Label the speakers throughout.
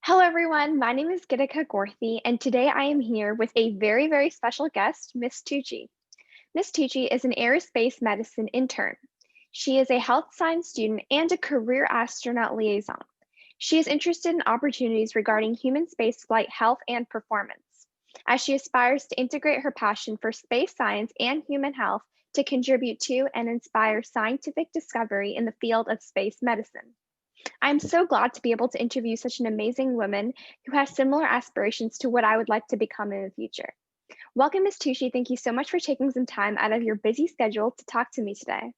Speaker 1: Hello, everyone. My name is Gitika Gorthy, and today I am here with a very special guest, Miss Tucci. Miss Tucci is an aerospace medicine intern. She is a health science student and a career astronaut liaison. She is interested in opportunities regarding human spaceflight health and performance, as she aspires to integrate her passion for space science and human health to contribute to and inspire scientific discovery in the field of space medicine. I'm so glad to be able to interview such an amazing woman who has similar aspirations to what I would like to become in the future. Welcome, Ms. Tucci. Thank you so much for taking some time out of your busy schedule to talk to me today.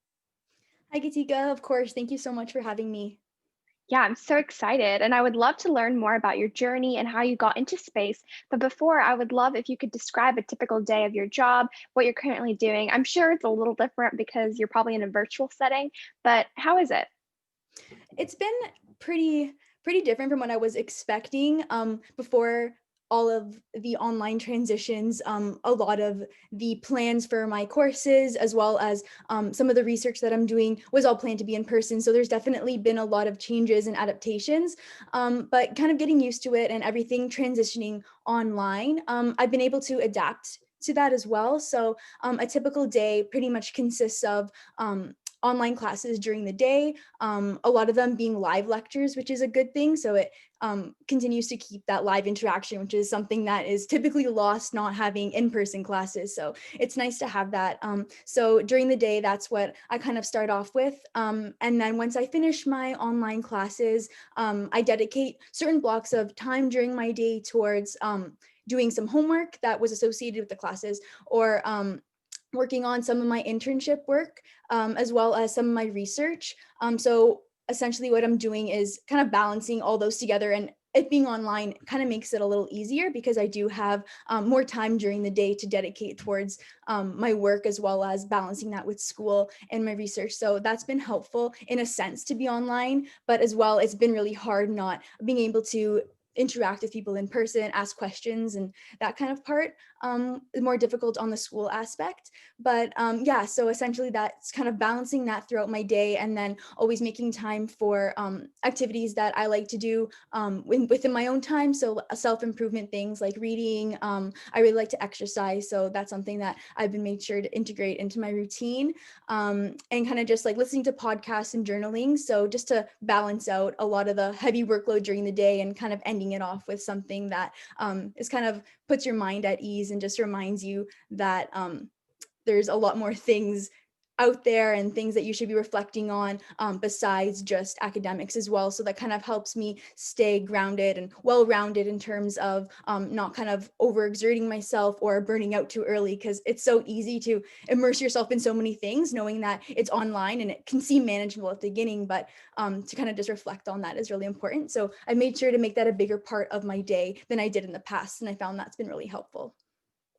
Speaker 2: Hi, Katika. Of course. Thank you so much for having me.
Speaker 1: Yeah, I'm so excited, and I would love to learn more about your journey and how you got into space. But before, I would love if you could describe a typical day of your job, what you're currently doing. I'm sure it's a little different because you're probably in a virtual setting, but how is it?
Speaker 2: It's been pretty different from what I was expecting before all of the online transitions. A lot of the plans for my courses, as well as some of the research that I'm doing, was all planned to be in person. So there's definitely been a lot of changes and adaptations, but kind of getting used to it and everything transitioning online. I've been able to adapt to that as well. So a typical day pretty much consists of online classes during the day, a lot of them being live lectures, which is a good thing. So it continues to keep that live interaction, which is something that is typically lost not having in-person classes. So it's nice to have that. So during the day, that's what I kind of start off with. And then once I finish my online classes, I dedicate certain blocks of time during my day towards doing some homework that was associated with the classes, or working on some of my internship work, as well as some of my research. So essentially what I'm doing is kind of balancing all those together, and it being online kind of makes it a little easier because I do have more time during the day to dedicate towards my work, as well as balancing that with school and my research. So that's been helpful in a sense to be online, but as well, it's been really hard not being able to interact with people in person, ask questions, and that kind of part is more difficult on the school aspect. But yeah, so essentially that's kind of balancing that throughout my day, and then always making time for activities that I like to do within my own time. So self-improvement things like reading. I really like to exercise. So that's something that I've been made sure to integrate into my routine, and kind of just like listening to podcasts and journaling. So just to balance out a lot of the heavy workload during the day and kind of ending it off with something that is kind of puts your mind at ease and just reminds you that there's a lot more things out there and things that you should be reflecting on, besides just academics as well. So that kind of helps me stay grounded and well-rounded in terms of not kind of overexerting myself or burning out too early, because it's so easy to immerse yourself in so many things knowing that it's online and it can seem manageable at the beginning, but to kind of just reflect on that is really important. So I made sure to make that a bigger part of my day than I did in the past, and I found that's been really helpful.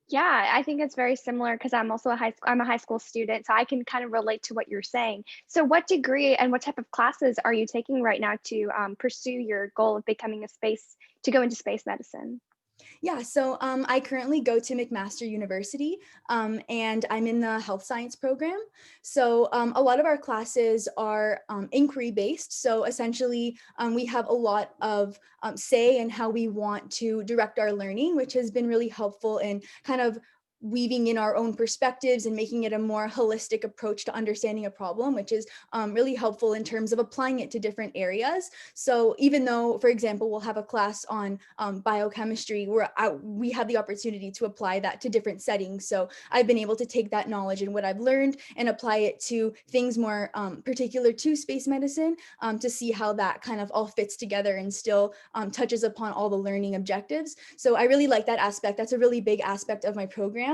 Speaker 1: Yeah, I think it's very similar because I'm a high school student, so I can kind of relate to what you're saying. So what degree and what type of classes are you taking right now to pursue your goal of becoming to go into space medicine?
Speaker 2: Yeah, so I currently go to McMaster University, and I'm in the health science program. So a lot of our classes are inquiry based. So essentially, we have a lot of say in how we want to direct our learning, which has been really helpful in kind of weaving in our own perspectives and making it a more holistic approach to understanding a problem, which is really helpful in terms of applying it to different areas. So even though, for example, we'll have a class on biochemistry, where we have the opportunity to apply that to different settings. So I've been able to take that knowledge and what I've learned and apply it to things more particular to space medicine, to see how that kind of all fits together and still touches upon all the learning objectives. So I really like that aspect. That's a really big aspect of my program,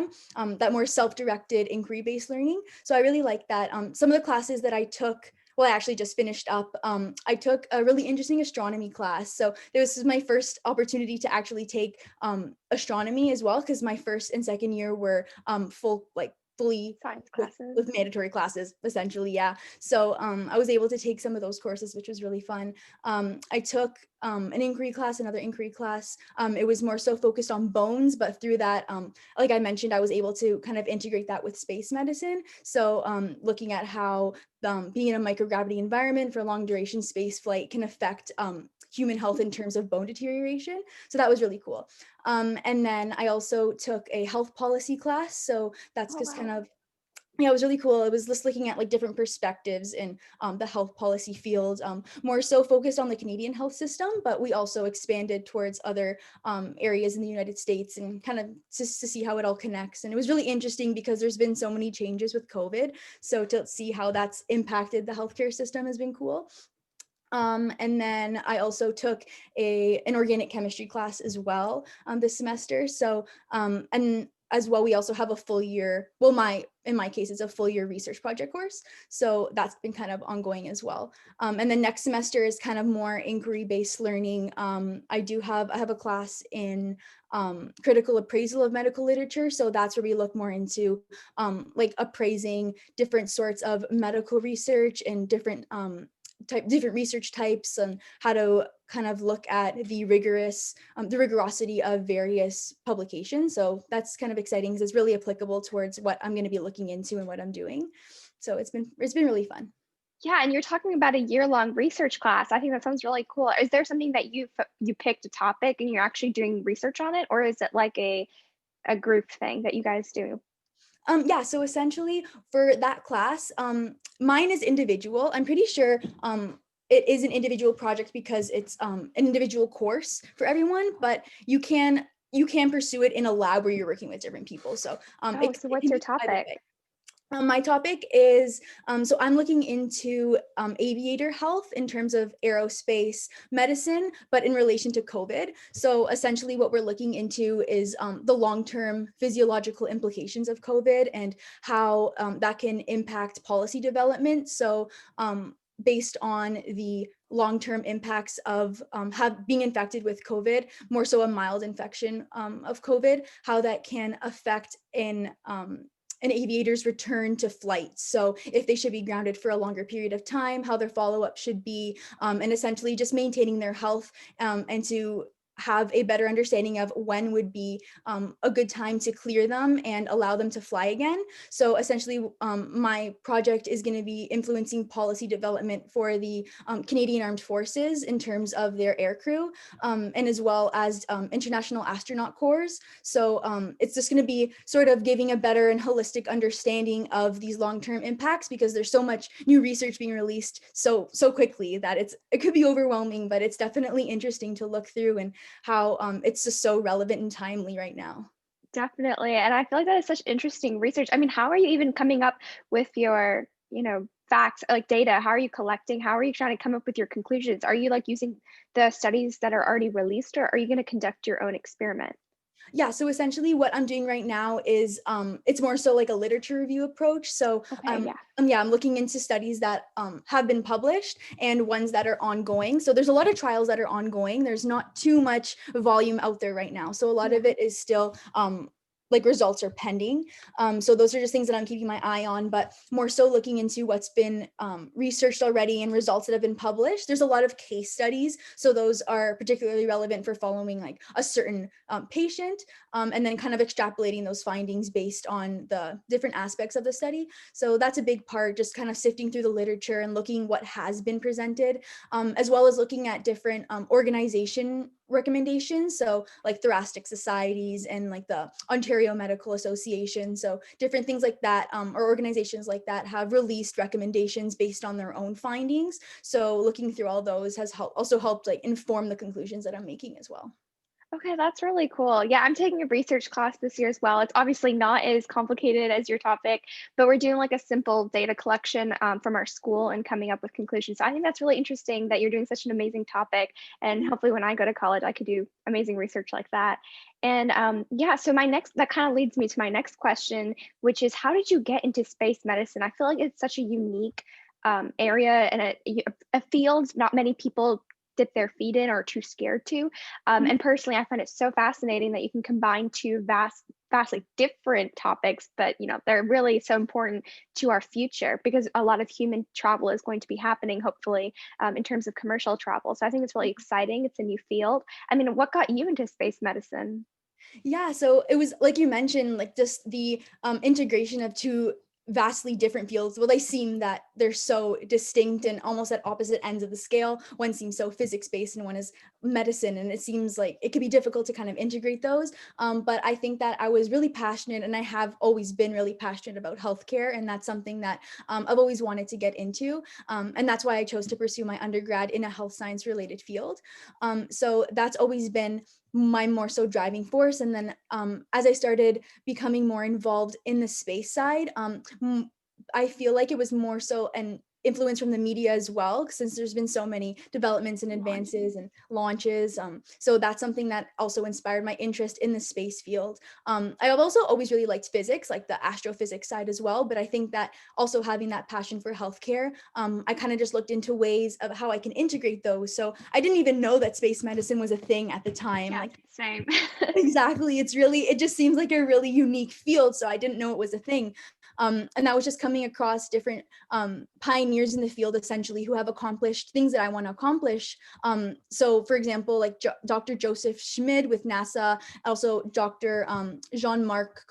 Speaker 2: that more self-directed inquiry-based learning. So I really like that. Some of the classes that I took, well, I actually just finished up. I took a really interesting astronomy class. So this is my first opportunity to actually take astronomy as well, because my first and second year were fully
Speaker 1: Science
Speaker 2: with
Speaker 1: classes.
Speaker 2: mandatory classes, essentially. Yeah. So I was able to take some of those courses, which was really fun. I took an inquiry class, another inquiry class. It was more so focused on bones, but through that, like I mentioned, I was able to kind of integrate that with space medicine. So looking at how being in a microgravity environment for long duration space flight can affect human health in terms of bone deterioration. So that was really cool. And then I also took a health policy class. So that's
Speaker 1: Oh,
Speaker 2: just kind
Speaker 1: wow.
Speaker 2: of, yeah, it was really cool. It was just looking at like different perspectives in the health policy field, more so focused on the Canadian health system, but we also expanded towards other areas in the United States and kind of just to see how it all connects. And it was really interesting because there's been so many changes with COVID. So to see how that's impacted the healthcare system has been cool. And then I also took an organic chemistry class as well this semester. So and as well, we also have a full year. Well, in my case, it's a full year research project course. So that's been kind of ongoing as well. And then next semester is kind of more inquiry based learning. I have a class in critical appraisal of medical literature. So that's where we look more into like appraising different sorts of medical research and different research types and how to kind of look at the rigorosity of various publications. So that's kind of exciting because it's really applicable towards what I'm going to be looking into and what I'm doing. So it's been really fun.
Speaker 1: Yeah, and you're talking about a year-long research class. I think that sounds really cool. Is there something that you picked a topic and you're actually doing research on it, or is it like a group thing that you guys do?
Speaker 2: Yeah, so essentially for that class, mine is individual. I'm pretty sure it is an individual project because it's an individual course for everyone, but you can pursue it in a lab where you're working with different people. So
Speaker 1: Oh, so
Speaker 2: it
Speaker 1: what's
Speaker 2: can
Speaker 1: your
Speaker 2: be either
Speaker 1: topic?
Speaker 2: way. My topic is so I'm looking into aviator health in terms of aerospace medicine, but in relation to COVID. So essentially, what we're looking into is the long term physiological implications of COVID and how that can impact policy development. So, based on the long-term impacts of have being infected with COVID, more so a mild infection of COVID, how that can affect an aviator's return to flight. So if they should be grounded for a longer period of time, how their follow-up should be, and essentially just maintaining their health and to have a better understanding of when would be a good time to clear them and allow them to fly again. So essentially, my project is going to be influencing policy development for the Canadian Armed Forces in terms of their aircrew, and as well as international astronaut corps. So it's just going to be sort of giving a better and holistic understanding of these long-term impacts because there's so much new research being released so quickly that it could be overwhelming, but it's definitely interesting to look through and how it's just so relevant and timely right now.
Speaker 1: Definitely. And I feel like that is such interesting research. I mean, how are you even coming up with your, facts, like data? How are you collecting? How are you trying to come up with your conclusions? Are you like using the studies that are already released, or are you going to conduct your own experiment?
Speaker 2: Yeah, so essentially what I'm doing right now is it's more so like a literature review approach. So
Speaker 1: Okay, yeah.
Speaker 2: yeah, I'm looking into studies that have been published and ones that are ongoing. So there's a lot of trials that are ongoing. There's not too much volume out there right now. So a lot
Speaker 1: Yeah.
Speaker 2: of it is still like results are pending. So those are just things that I'm keeping my eye on, but more so looking into what's been researched already and results that have been published. There's a lot of case studies. So those are particularly relevant for following like a certain patient, and then kind of extrapolating those findings based on the different aspects of the study. So that's a big part, just kind of sifting through the literature and looking what has been presented, as well as looking at different organization recommendations. So like thoracic societies and like the Ontario Medical Association. So different things like that, or organizations like that have released recommendations based on their own findings. So looking through all those has also helped like inform the conclusions that I'm making as well.
Speaker 1: Okay, that's really cool. Yeah, I'm taking a research class this year as well. It's obviously not as complicated as your topic, but we're doing like a simple data collection from our school and coming up with conclusions. So I think that's really interesting that you're doing such an amazing topic. And hopefully, when I go to college, I could do amazing research like that. And yeah, so that kind of leads me to my next question, which is how did you get into space medicine? I feel like it's such a unique area and a field not many people dip their feet in or are too scared to. And personally, I find it so fascinating that you can combine two vastly different topics, but they're really so important to our future because a lot of human travel is going to be happening, hopefully, in terms of commercial travel. So I think it's really exciting. It's a new field. I mean, what got you into space medicine?
Speaker 2: Yeah, so it was like you mentioned, like just the integration of two vastly different fields. Well, they seem that they're so distinct and almost at opposite ends of the scale. One seems so physics-based and one is medicine, and it seems like it could be difficult to kind of integrate those. But I think that I was really passionate, and I have always been really passionate about healthcare, and that's something that I've always wanted to get into. And that's why I chose to pursue my undergrad in a health science related field. So that's always been my more so driving force. And then as I started becoming more involved in the space side, I feel like it was more so an influence from the media as well, since there's been so many developments and advances and launches. So that's something that also inspired my interest in the space field. I have also always really liked physics, like the astrophysics side as well. But I think that also having that passion for healthcare, I kind of just looked into ways of how I can integrate those. So I didn't even know that space medicine was a thing at the time.
Speaker 1: Yeah,
Speaker 2: Like,
Speaker 1: same.
Speaker 2: exactly. It just seems like a really unique field. So I didn't know it was a thing. And that was just coming across different pioneers in the field, essentially, who have accomplished things that I want to accomplish. So, for example, like Dr. Joseph Schmid with NASA, also Dr. Jean-Marc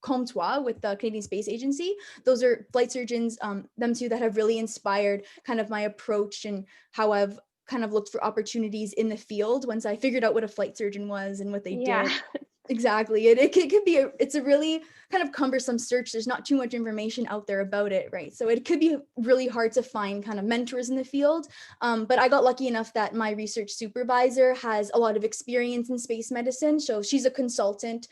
Speaker 2: Comtois with the Canadian Space Agency. Those are flight surgeons, them two, that have really inspired kind of my approach and how I've kind of looked for opportunities in the field once I figured out what a flight surgeon was and what they
Speaker 1: Yeah.
Speaker 2: did. Exactly. It could be it's a really kind of cumbersome search. There's not too much information out there about it, right? So it could be really hard to find kind of mentors in the field. But I got lucky enough that my research supervisor has a lot of experience in space medicine. So she's a consultant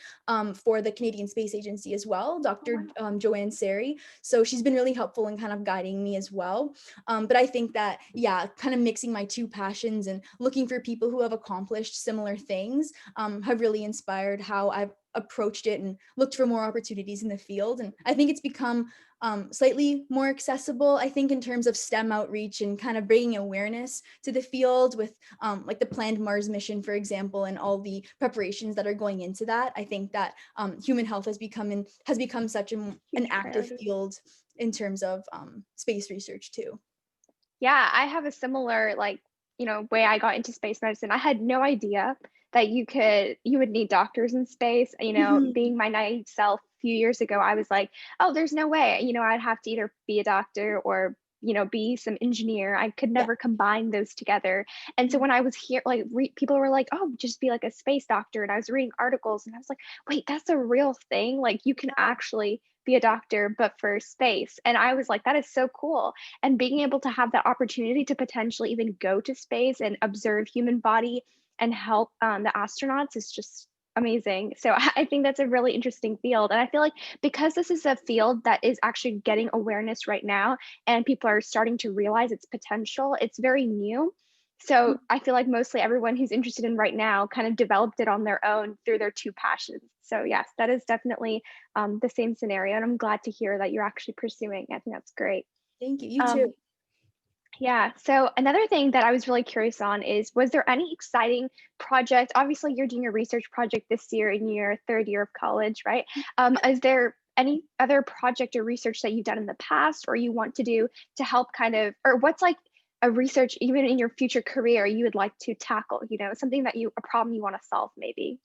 Speaker 2: for the Canadian Space Agency as well,
Speaker 1: Oh,
Speaker 2: Dr.
Speaker 1: wow.
Speaker 2: Joanne Seri. So she's been really helpful in kind of guiding me as well. But I think that, yeah, kind of mixing my two passions and looking for people who have accomplished similar things have really inspired how I've approached it and looked for more opportunities in the field. And I think it's become slightly more accessible, I think, in terms of STEM outreach and kind of bringing awareness to the field with like the planned Mars mission, for example, and all the preparations that are going into that. I think that human health has become such an
Speaker 1: Huge
Speaker 2: active
Speaker 1: priority.
Speaker 2: field in terms of space research too.
Speaker 1: Yeah, I have a similar way I got into space medicine. I had no idea that you would need doctors in space.
Speaker 2: Mhm.
Speaker 1: Being my naive self a few years ago, I was like, oh, there's no way. I'd have to either be a doctor or be some engineer. I could
Speaker 2: Yeah.
Speaker 1: never combine those together. And so
Speaker 2: Mhm.
Speaker 1: when I was here, people were like, oh, just be like a space doctor. And I was reading articles and I was like, wait, that's a real thing. Like you can actually be a doctor, but for space. And I was like, that is so cool. And being able to have that opportunity to potentially even go to space and observe human body and help the astronauts is just amazing. So I think that's a really interesting field. And I feel like because this is a field that is actually getting awareness right now and people are starting to realize its potential, it's very new. So I feel like mostly everyone who's interested in right now kind of developed it on their own through their two passions. So yes, that is definitely the same scenario. And I'm glad to hear that you're actually pursuing. I think that's great.
Speaker 2: Thank you. You too.
Speaker 1: Um, yeah. So another thing that I was really curious on is, was there any exciting project? Obviously, you're doing a research project this year in your third year of college, right? Is there any other project or research that you've done in the past or you want to do to help or what's like a research even in your future career you would like to tackle, something a problem you want to solve maybe?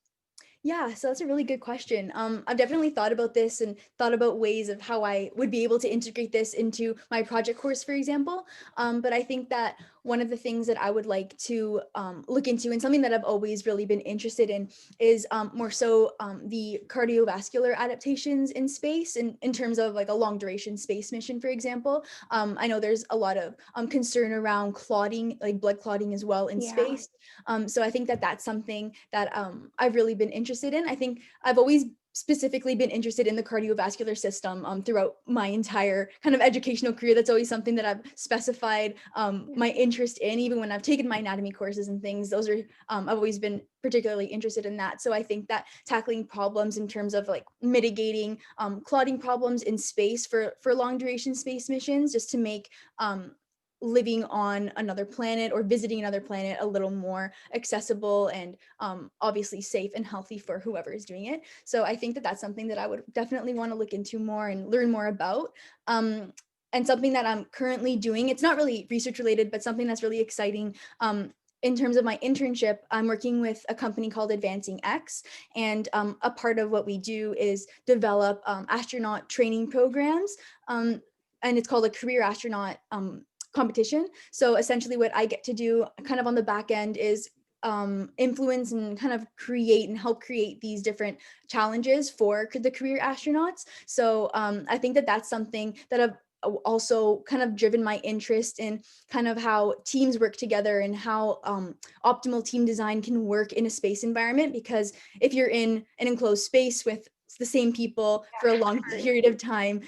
Speaker 2: Yeah, so that's a really good question. I've definitely thought about this and thought about ways of how I would be able to integrate this into my project course, for example. But I think that one of the things that I would like to look into, and something that I've always really been interested in, is more so the cardiovascular adaptations in space, in terms of like a long duration space mission, for example. I know there's a lot of concern around clotting, like blood clotting as well in
Speaker 1: Yeah.
Speaker 2: space. So I think that that's something that I've really been interested in. I think I've always specifically been interested in the cardiovascular system throughout my entire kind of educational career. That's always something that I've specified
Speaker 1: Yeah.
Speaker 2: my interest in, even when I've taken my anatomy courses and things. Those are I've always been particularly interested in that. So I think that tackling problems in terms of like mitigating clotting problems in space for long duration space missions, just to make living on another planet or visiting another planet a little more accessible and obviously safe and healthy for whoever is doing it. So I think that that's something that I would definitely want to look into more and learn more about. And something that I'm currently doing, it's not really research related, but something that's really exciting in terms of my internship, I'm working with a company called Advancing X, and a part of what we do is develop astronaut training programs, and it's called a career astronaut competition. So essentially, what I get to do, kind of on the back end, is influence and kind of create and help create these different challenges for the career astronauts. So I think that that's something that I've also kind of driven my interest in kind of how teams work together and how optimal team design can work in a space environment. Because if you're in an enclosed space with the same people for a long period of time,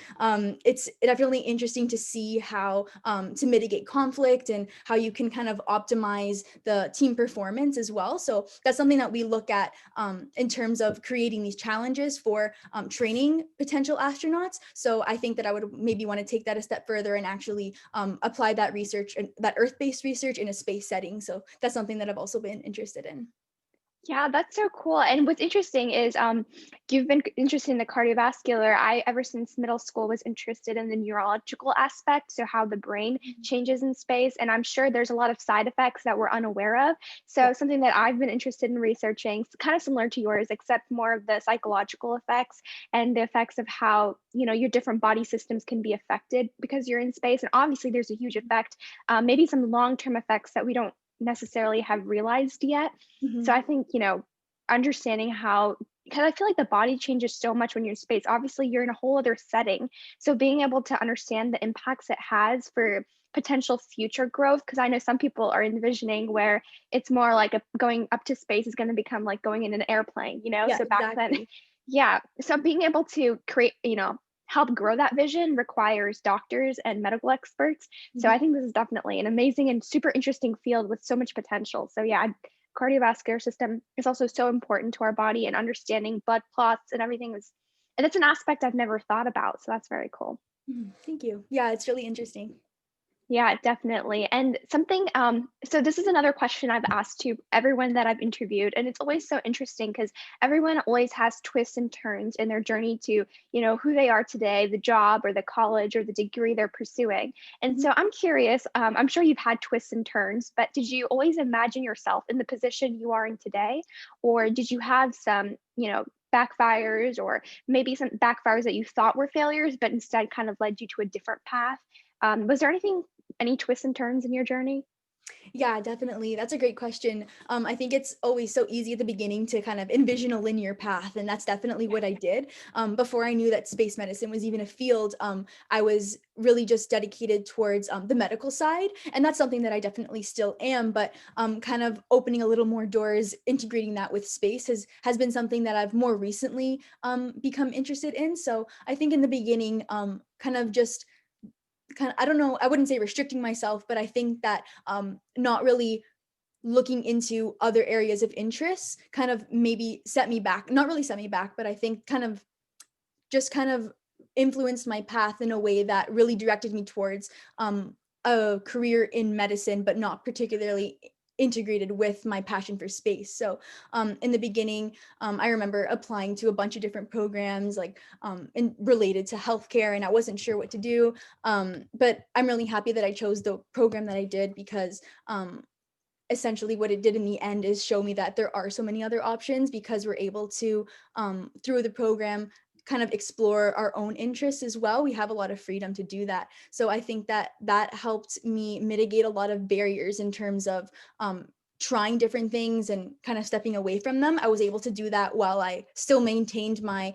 Speaker 2: it's definitely interesting to see how to mitigate conflict and how you can kind of optimize the team performance as well. So that's something that we look at in terms of creating these challenges for training potential astronauts. So I think that I would maybe want to take that a step further and actually apply that research and that Earth-based research in a space setting. So that's something that I've also been interested in.
Speaker 1: Yeah, that's so cool. And what's interesting is you've been interested in the cardiovascular. I, ever since middle school, was interested in the neurological aspect, so how the brain changes in space. And I'm sure there's a lot of side effects that we're unaware of.
Speaker 2: Yeah.
Speaker 1: So something that I've been interested in researching, kind of similar to yours, except more of the psychological effects and the effects of how, your different body systems can be affected because you're in space. And obviously there's a huge effect, maybe some long-term effects that we don't necessarily have realized yet. So
Speaker 2: Mhm.
Speaker 1: I think, understanding how, because I feel like the body changes so much when you're in space. Obviously, you're in a whole other setting. So being able to understand the impacts it has for potential future growth, because I know some people are envisioning where it's more like going up to space is going to become like going in an airplane,
Speaker 2: Yeah,
Speaker 1: So back then,
Speaker 2: exactly.
Speaker 1: yeah. So being able to create, help grow that vision requires doctors and medical experts. So
Speaker 2: Mhm.
Speaker 1: I think this is definitely an amazing and super interesting field with so much potential. So yeah, cardiovascular system is also so important to our body, and understanding blood clots and everything is, and it's an aspect I've never thought about. So that's very cool.
Speaker 2: Mhm. Thank you. Yeah, it's really interesting.
Speaker 1: Yeah, definitely. And something, so this is another question I've asked to everyone that I've interviewed, and it's always so interesting because everyone always has twists and turns in their journey to, who they are today, the job or the college or the degree they're pursuing. And
Speaker 2: Mhm.
Speaker 1: so I'm curious, I'm sure you've had twists and turns, but did you always imagine yourself in the position you are in today? Or did you have some, backfires, or maybe some backfires that you thought were failures, but instead kind of led you to a different path? Was there any twists and turns in your journey?
Speaker 2: Yeah, definitely. That's a great question. I think it's always so easy at the beginning to kind of envision a linear path, and that's definitely what I did. Before I knew that space medicine was even a field, I was really just dedicated towards the medical side, and that's something that I definitely still am. But kind of opening a little more doors, integrating that with space has been something that I've more recently become interested in. So I think in the beginning, kind of just kind of, I don't know, I wouldn't say restricting myself, but I think that not really looking into other areas of interest kind of maybe set me back. Not really set me back, but I think kind of influenced my path in a way that really directed me towards a career in medicine, but not particularly integrated with my passion for space. So in the beginning, I remember applying to a bunch of different programs like related to healthcare, and I wasn't sure what to do. But I'm really happy that I chose the program that I did, because essentially what it did in the end is show me that there are so many other options, because we're able to through the program kind of explore our own interests as well. We have a lot of freedom to do that. So I think that that helped me mitigate a lot of barriers in terms of trying different things and kind of stepping away from them. I was able to do that while I still maintained my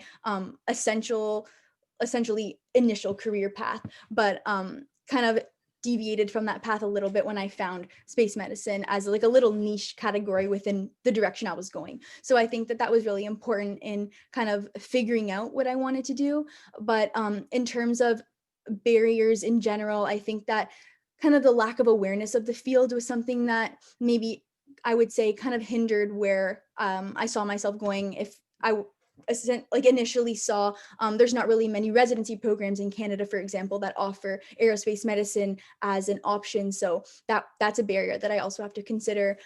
Speaker 2: essentially initial career path, but kind of deviated from that path a little bit when I found space medicine as like a little niche category within the direction I was going. So I think that that was really important in kind of figuring out what I wanted to do. But in terms of barriers in general, I think that kind of the lack of awareness of the field was something that maybe I would say kind of hindered where I saw myself going. If I like initially saw there's not really many residency programs in Canada, for example, that offer aerospace medicine as an option. So that's a barrier that I also have to consider.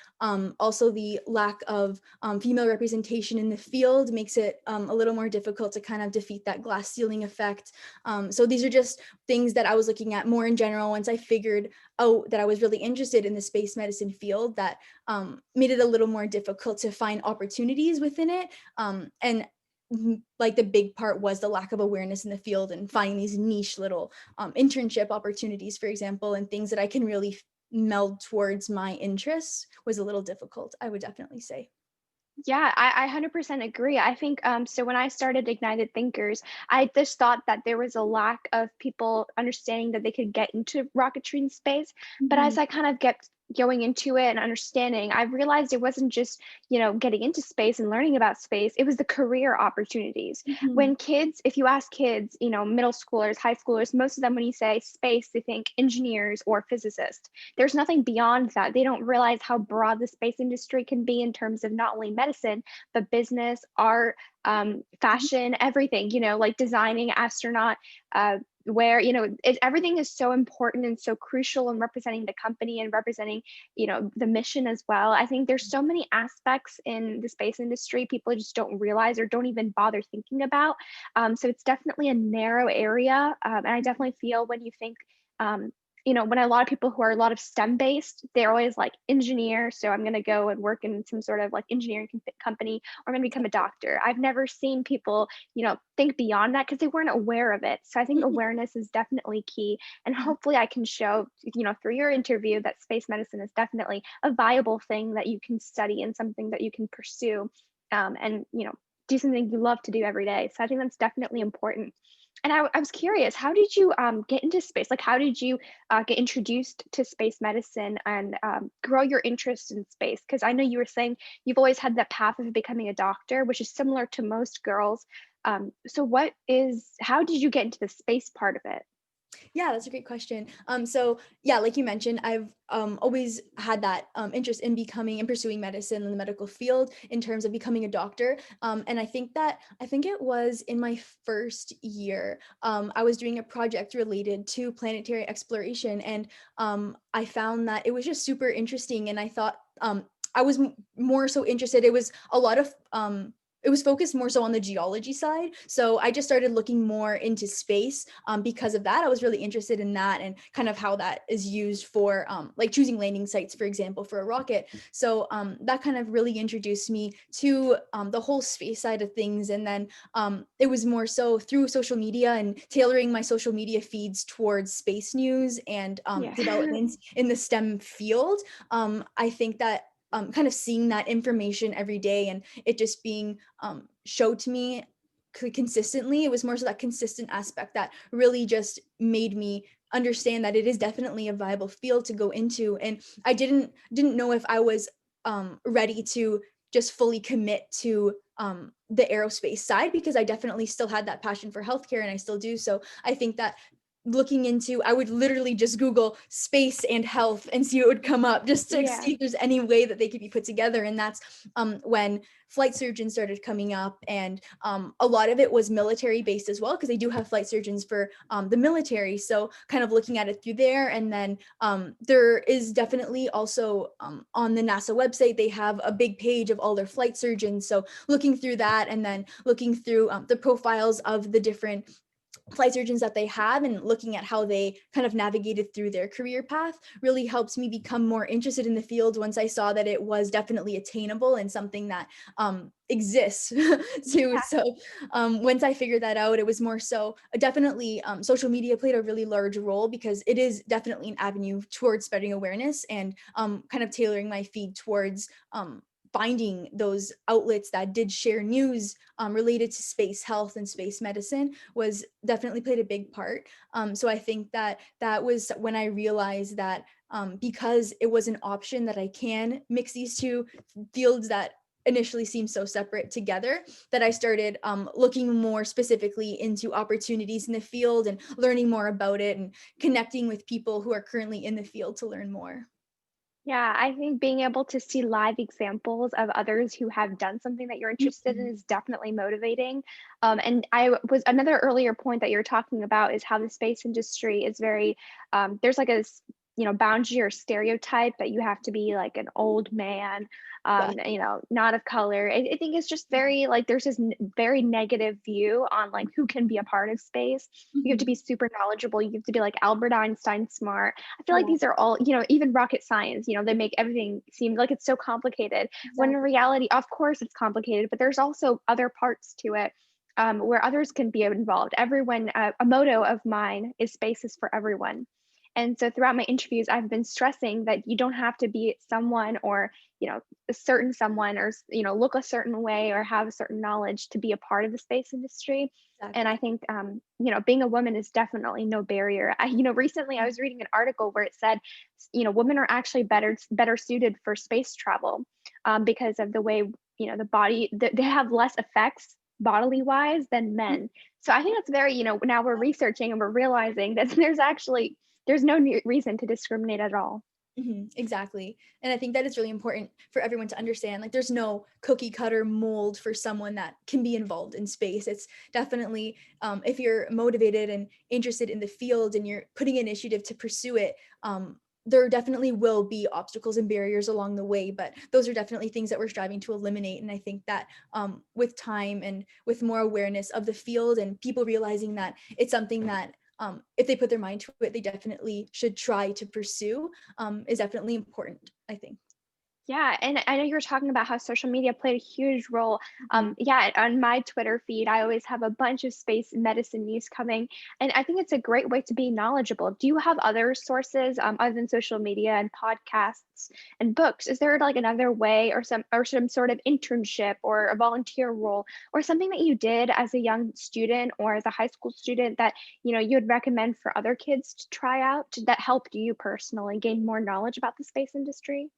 Speaker 2: Also, the lack of female representation in the field makes it a little more difficult to kind of defeat that glass ceiling effect. So these are just things that I was looking at more in general once I figured out that I was really interested in the space medicine field, that made it a little more difficult to find opportunities within it. And like the big part was the lack of awareness in the field and finding these niche little internship opportunities, for example, and things that I can really meld towards my interests was a little difficult, I would definitely say.
Speaker 1: Yeah, I 100% agree. I think so when I started Ignited Thinkers, I just thought that there was a lack of people understanding that they could get into rocketry and space. But as
Speaker 2: Mhm,
Speaker 1: I kind of get going into it and understanding, I realized it wasn't just, getting into space and learning about space, it was the career opportunities.
Speaker 2: mhm,
Speaker 1: When kids, if you ask kids, middle schoolers, high schoolers, most of them, when you say space, they think engineers or physicists. There's nothing beyond that. They don't realize how broad the space industry can be in terms of not only medicine, but business, art,
Speaker 2: mhm,
Speaker 1: fashion, everything, like designing, astronaut, where, everything is so important and so crucial in representing the company and representing, the mission as well. I think there's so many aspects in the space industry people just don't realize or don't even bother thinking about. So it's definitely a narrow area. And I definitely feel when you think, um, when a lot of people who are a lot of STEM based, they're always like engineer. So I'm going to go and work in some sort of like engineering company, or I'm going to become a
Speaker 2: exactly.
Speaker 1: doctor. I've never seen people, think beyond that because they weren't aware of it. So I think
Speaker 2: Mhm,
Speaker 1: awareness is definitely key. And
Speaker 2: mhm,
Speaker 1: hopefully I can show, through your interview that space medicine is definitely a viable thing that you can study and something that you can pursue, and, do something you love to do every day. So I think that's definitely important. And I was curious, how did you get into space? Like, how did you get introduced to space medicine and grow your interest in space? Because I know you were saying you've always had that path of becoming a doctor, which is similar to most girls. So, how did you get into the space part of it?
Speaker 2: Yeah, that's a great question. So yeah, like you mentioned, I've always had that interest in becoming and pursuing medicine in the medical field in terms of becoming a doctor. And I think it was in my first year, I was doing a project related to planetary exploration, and I found that it was just super interesting. And I thought I was more so interested. It was a lot of it was focused more so on the geology side. So I just started looking more into space because of that. I was really interested in that and kind of how that is used for like choosing landing sites, for example, for a rocket. So that kind of really introduced me to the whole space side of things. And then it was more so through social media and tailoring my social media feeds towards space news and
Speaker 1: Yeah.
Speaker 2: developments in the STEM field. I think that kind of seeing that information every day and it just being showed to me consistently, it was more so that consistent aspect that really just made me understand that it is definitely a viable field to go into. And I didn't know if I was ready to just fully commit to the aerospace side, because I definitely still had that passion for healthcare and I still do. So I think that looking into, I would literally just Google space and health and see what would come up, just to
Speaker 1: Yeah.
Speaker 2: see if there's any way that they could be put together. And that's when flight surgeons started coming up, and a lot of it was military based as well, because they do have flight surgeons for the military. So kind of looking at it through there. And then there is definitely also on the NASA website, they have a big page of all their flight surgeons. So looking through that, and then looking through the profiles of the different flight surgeons that they have and looking at how they kind of navigated through their career path really helped me become more interested in the field once I saw that it was definitely attainable and something that exists too.
Speaker 1: Yeah.
Speaker 2: So once I figured that out, it was more so definitely social media played a really large role, because it is definitely an avenue towards spreading awareness and kind of tailoring my feed towards finding those outlets that did share news related to space health and space medicine was definitely played a big part. So I think that that was when I realized that because it was an option that I can mix these two fields that initially seemed so separate together, that I started looking more specifically into opportunities in the field and learning more about it and connecting with people who are currently in the field to learn more.
Speaker 1: Yeah, I think being able to see live examples of others who have done something that you're interested in
Speaker 2: Mhm.
Speaker 1: is definitely motivating. And I was another earlier point that you're talking about is how the space industry is very, there's like boundary or stereotype that you have to be like an old man,
Speaker 2: Yeah.
Speaker 1: not of color. I think it's just very like there's this very negative view on like who can be a part of space. You have to
Speaker 2: Mhm.
Speaker 1: be super knowledgeable. You have to be like Albert Einstein smart. I feel like
Speaker 2: Yeah,
Speaker 1: these are all, even rocket science, they make everything seem like it's so complicated. When in
Speaker 2: exactly.
Speaker 1: reality, of course, it's complicated, but there's also other parts to it, where others can be involved. Everyone, a motto of mine is space is for everyone. And so throughout my interviews, I've been stressing that you don't have to be someone or, a certain someone or, look a certain way or have a certain knowledge to be a part of the space industry. And I
Speaker 2: Exactly.
Speaker 1: think, being a woman is definitely no barrier. Recently I
Speaker 2: Mm.
Speaker 1: was reading an article where it said, women are actually better suited for space travel, because of the way, the body, they have less effects bodily wise than
Speaker 2: Mhm.
Speaker 1: men. So I think that's very, now we're researching and we're realizing that there's no reason to discriminate at all.
Speaker 2: Mhm, exactly. And I think that is really important for everyone to understand. Like, there's no cookie cutter mold for someone that can be involved in space. It's definitely, if you're motivated and interested in the field and you're putting initiative to pursue it, there definitely will be obstacles and barriers along the way. But those are definitely things that we're striving to eliminate. And I think that with time and with more awareness of the field and people realizing that it's something that if they put their mind to it, they definitely should try to pursue is definitely important, I think.
Speaker 1: Yeah, and I know you were talking about how social media played a huge role.
Speaker 2: Mhm.
Speaker 1: Yeah, on my Twitter feed, I always have a bunch of space medicine news coming, and I think it's a great way to be knowledgeable. Do you have other sources, other than social media and podcasts and books? Is there like another way or some sort of internship or a volunteer role or something that you did as a young student or as a high school student that you would recommend for other kids to try out that helped you personally gain more knowledge about the space industry?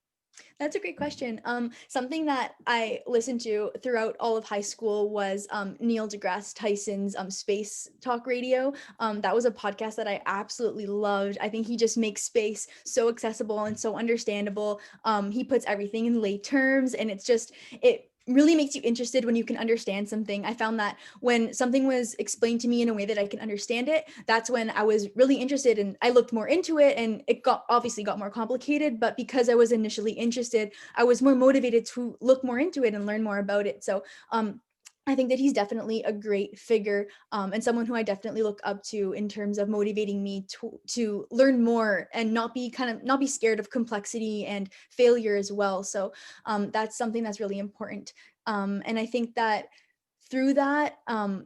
Speaker 2: That's a great question. Something that I listened to throughout all of high school was Neil deGrasse Tyson's Space Talk Radio. That was a podcast that I absolutely loved. I think he just makes space so accessible and so understandable. He puts everything in lay terms, and it really makes you interested when you can understand something. I found that when something was explained to me in a way that I can understand it, that's when I was really interested and I looked more into it, and it got more complicated, but because I was initially interested, I was more motivated to look more into it and learn more about it. So I think that he's definitely a great figure, and someone who I definitely look up to in terms of motivating me to learn more and not be scared of complexity and failure as well. So that's something that's really important. And I think that through that,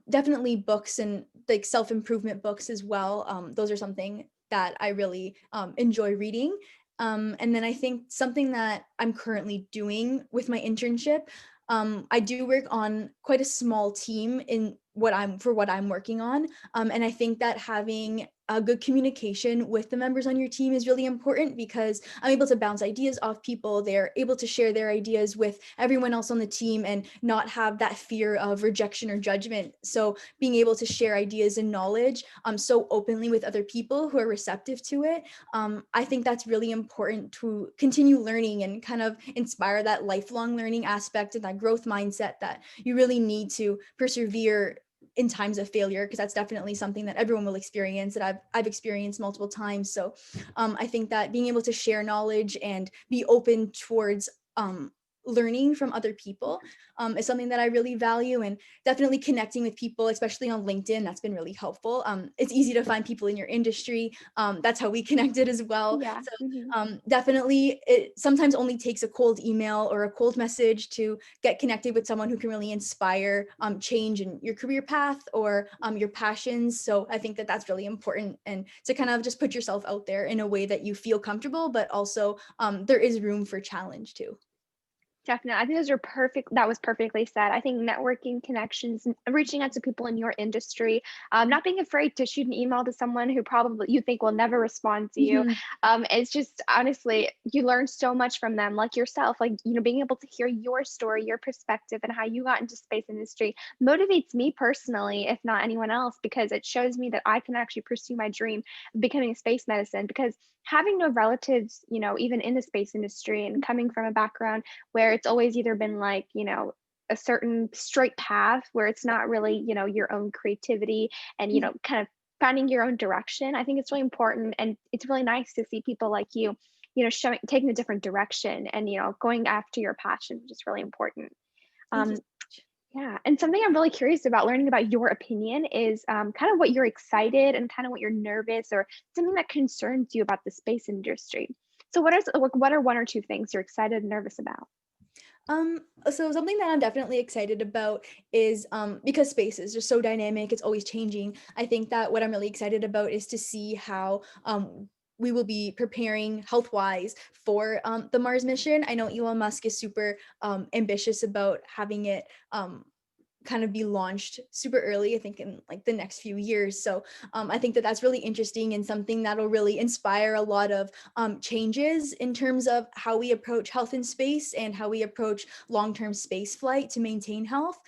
Speaker 2: definitely books and like self-improvement books as well. Those are something that I really enjoy reading. And then I think something that I'm currently doing with my internship, I do work on quite a small team in what I'm working on. And I think that having a good communication with the members on your team is really important because I'm able to bounce ideas off people. They're able to share their ideas with everyone else on the team and not have that fear of rejection or judgment. So being able to share ideas and knowledge so openly with other people who are receptive to it, I think that's really important to continue learning and kind of inspire that lifelong learning aspect and that growth mindset that you really need to persevere in times of failure, because that's definitely something that everyone will experience, that I've experienced multiple times. So I think that being able to share knowledge and be open towards learning from other people is something that I really value, and definitely connecting with people, especially on LinkedIn. That's been really helpful. It's easy to find people in your industry. That's how we connected as well.
Speaker 1: Yeah.
Speaker 2: So
Speaker 1: Mhm.
Speaker 2: definitely, it sometimes only takes a cold email or a cold message to get connected with someone who can really inspire change in your career path or your passions. So I think that that's really important, and to kind of just put yourself out there in a way that you feel comfortable, but also there is room for challenge too.
Speaker 1: Definitely. I think those are perfect. That was perfectly said. I think networking connections, reaching out to people in your industry, not being afraid to shoot an email to someone who probably you think will never respond to you.
Speaker 2: Mhm.
Speaker 1: It's just honestly, you learn so much from them, like yourself, like, being able to hear your story, your perspective, and how you got into space industry motivates me personally, if not anyone else, because it shows me that I can actually pursue my dream of becoming a space medicine because having no relatives, even in the space industry and coming from a background where it's always either been like, a certain straight path where it's not really, your own creativity and,
Speaker 2: Yeah.
Speaker 1: kind of finding your own direction. I think it's really important, and it's really nice to see people like showing taking a different direction and, going after your passion, which is really important.
Speaker 2: Thank you
Speaker 1: Um,
Speaker 2: so much.
Speaker 1: yeah, and something I'm really curious about learning about your opinion is kind of what you're excited and kind of what you're nervous or something that concerns you about the space industry. So what are one or two things you're excited and nervous about?
Speaker 2: So something that I'm definitely excited about is because space is just so dynamic, it's always changing. I think that what I'm really excited about is to see how we will be preparing health wise for the Mars mission. I know Elon Musk is super ambitious about having it kind of be launched super early, I think in like the next few years. So I think that that's really interesting and something that'll really inspire a lot of changes in terms of how we approach health in space and how we approach long-term space flight to maintain health.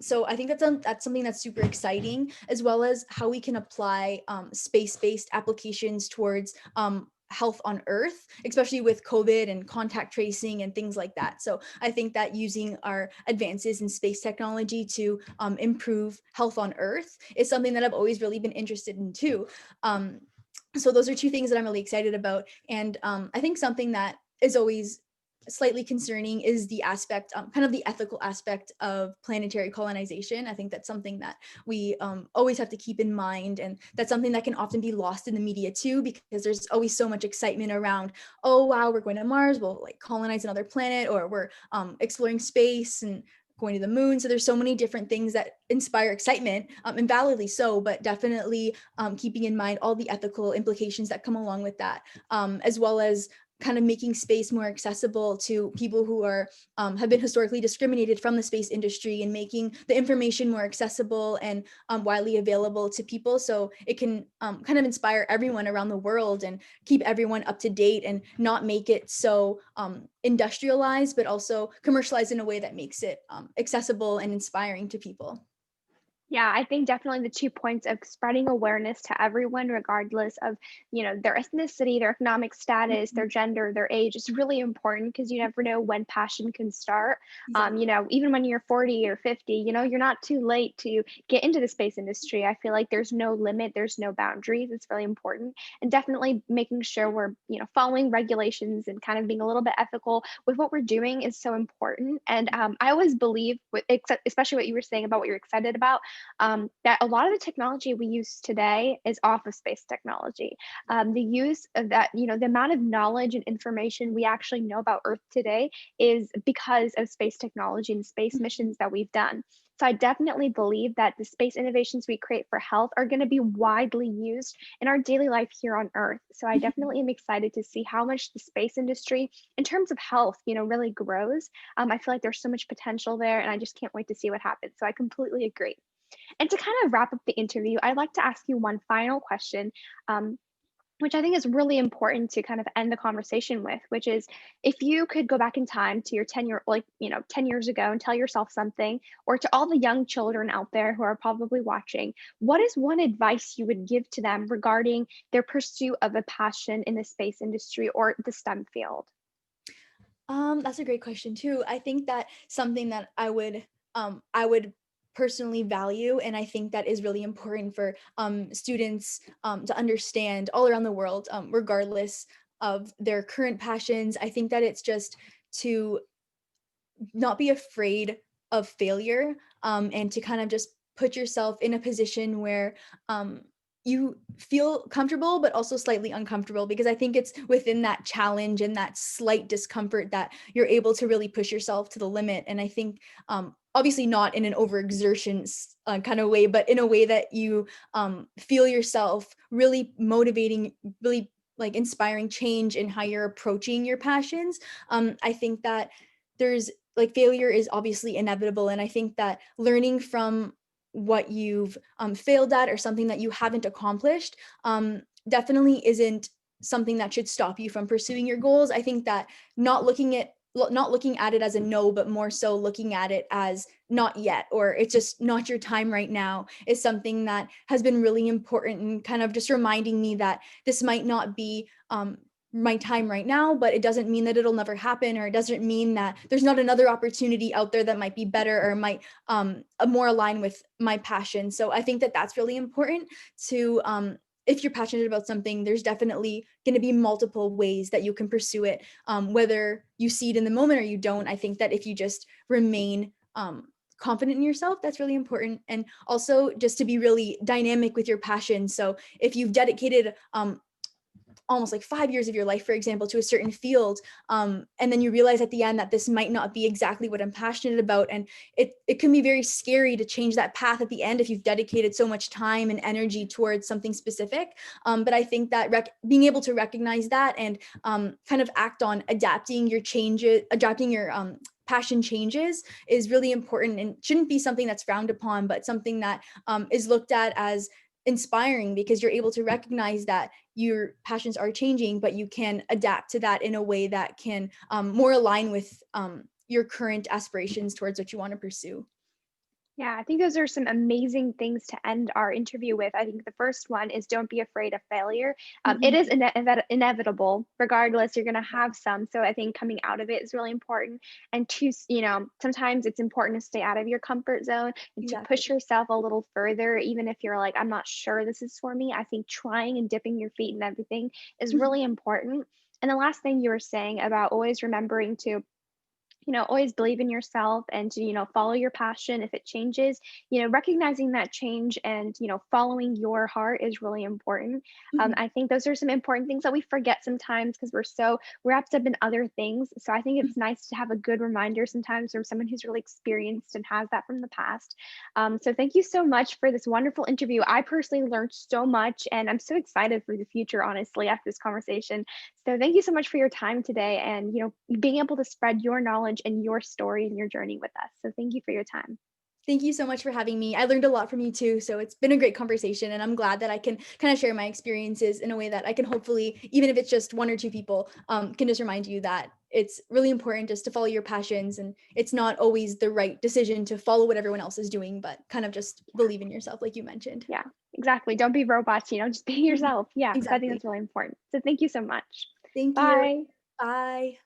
Speaker 2: So I think that's something that's super exciting, as well as how we can apply space-based applications towards health on Earth, especially with COVID and contact tracing and things like that. So I think that using our advances in space technology to improve health on Earth is something that I've always really been interested in too. Um, so those are two things that I'm really excited about. And I think something that is always slightly concerning is the aspect, kind of the ethical aspect of planetary colonization. I think that's something that we always have to keep in mind. And that's something that can often be lost in the media too, because there's always so much excitement around, oh, wow, we're going to Mars, we'll like colonize another planet, or we're exploring space and going to the moon. So there's so many different things that inspire excitement, and validly so, but definitely keeping in mind all the ethical implications that come along with that, as well as kind of making space more accessible to people who are have been historically discriminated from the space industry, and making the information more accessible and widely available to people, so it can kind of inspire everyone around the world and keep everyone up to date, and not make it so industrialized, but also commercialized in a way that makes it accessible and inspiring to people.
Speaker 1: Yeah, I think definitely the 2 points of spreading awareness to everyone regardless of, their ethnicity, their economic status, their
Speaker 2: Mhm.
Speaker 1: gender, their age is really important because you never know when passion can start.
Speaker 2: Exactly.
Speaker 1: Even when you're 40 or 50, you're not too late to get into the space industry. I feel like there's no limit, there's no boundaries. It's really important. And definitely making sure we're, following regulations and kind of being a little bit ethical with what we're doing is so important. And I always believe, especially what you were saying about what you're excited about, that a lot of the technology we use today is off of space technology. The use of that, the amount of knowledge and information we actually know about Earth today is because of space technology and space missions that we've done. So I definitely believe that the space innovations we create for health are going to be widely used in our daily life here on Earth. So I definitely am excited to see how much the space industry, in terms of health, really grows. I feel like there's so much potential there, and I just can't wait to see what happens. So I completely agree. And to kind of wrap up the interview, I'd like to ask you one final question, um, which I think is really important to kind of end the conversation with, which is if you could go back in time to your 10 years ago and tell yourself something, or to all the young children out there who are probably watching, what is one advice you would give to them regarding their pursuit of a passion in the space industry or the STEM field?
Speaker 2: That's a great question too. I think that something that I would personally value, and I think that is really important for students to understand all around the world, regardless of their current passions. I think that it's just to not be afraid of failure, and to kind of just put yourself in a position where you feel comfortable but also slightly uncomfortable, because I think it's within that challenge and that slight discomfort that you're able to really push yourself to the limit. And I think obviously not in an overexertion kind of way, but in a way that you feel yourself really motivating, really like inspiring change in how you're approaching your passions. I think that there's like failure is obviously inevitable, and I think that learning from what you've failed at, or something that you haven't accomplished, definitely isn't something that should stop you from pursuing your goals. I think that not looking at it as a no, but more so looking at it as not yet, or it's just not your time right now, is something that has been really important, and kind of just reminding me that this might not be my time right now, but it doesn't mean that it'll never happen, or it doesn't mean that there's not another opportunity out there that might be better or might more align with my passion. So I think that that's really important to if you're passionate about something, there's definitely going to be multiple ways that you can pursue it, whether you see it in the moment or you don't. I think that if you just remain confident in yourself, that's really important. And also just to be really dynamic with your passion. So if you've dedicated almost like 5 years of your life, for example, to a certain field, and then you realize at the end that this might not be exactly what I'm passionate about, and it can be very scary to change that path at the end if you've dedicated so much time and energy towards something specific. But I think that being able to recognize that and kind of act on adapting your passion changes is really important, and shouldn't be something that's frowned upon, but something that is looked at as inspiring, because you're able to recognize that your passions are changing, but you can adapt to that in a way that can more align with your current aspirations towards what you want to pursue.
Speaker 1: Yeah, I think those are some amazing things to end our interview with. I think the first one is don't be afraid of failure. It
Speaker 2: Mhm.
Speaker 1: is inevitable, regardless, you're going to have some. So I think coming out of it is really important. And to, sometimes it's important to stay out of your comfort zone and to
Speaker 2: Exactly.
Speaker 1: push yourself a little further, even if you're like, I'm not sure this is for me. I think trying and dipping your feet in everything is
Speaker 2: Mhm.
Speaker 1: really important. And the last thing you were saying about always remembering to always believe in yourself and to, follow your passion if it changes, recognizing that change and, following your heart is really important.
Speaker 2: Mhm.
Speaker 1: I think those are some important things that we forget sometimes because we're so wrapped up in other things. So I think
Speaker 2: Mhm.
Speaker 1: it's nice to have a good reminder sometimes from someone who's really experienced and has that from the past. So thank you so much for this wonderful interview. I personally learned so much and I'm so excited for the future, honestly, after this conversation. So thank you so much for your time today and, being able to spread your knowledge and your story and your journey with us. So thank you for your time.
Speaker 2: Thank you so much for having me. I learned a lot from you too. So it's been a great conversation. And I'm glad that I can kind of share my experiences in a way that I can hopefully, even if it's just one or two people, can just remind you that it's really important just to follow your passions. And it's not always the right decision to follow what everyone else is doing, but kind of just believe in yourself, like you mentioned.
Speaker 1: Yeah, exactly. Don't be robots, just be
Speaker 2: Mhm.
Speaker 1: yourself. Yeah, so I think
Speaker 2: Exactly.
Speaker 1: that's really important. So thank you so much.
Speaker 2: Thank you.
Speaker 1: Bye.
Speaker 2: Bye.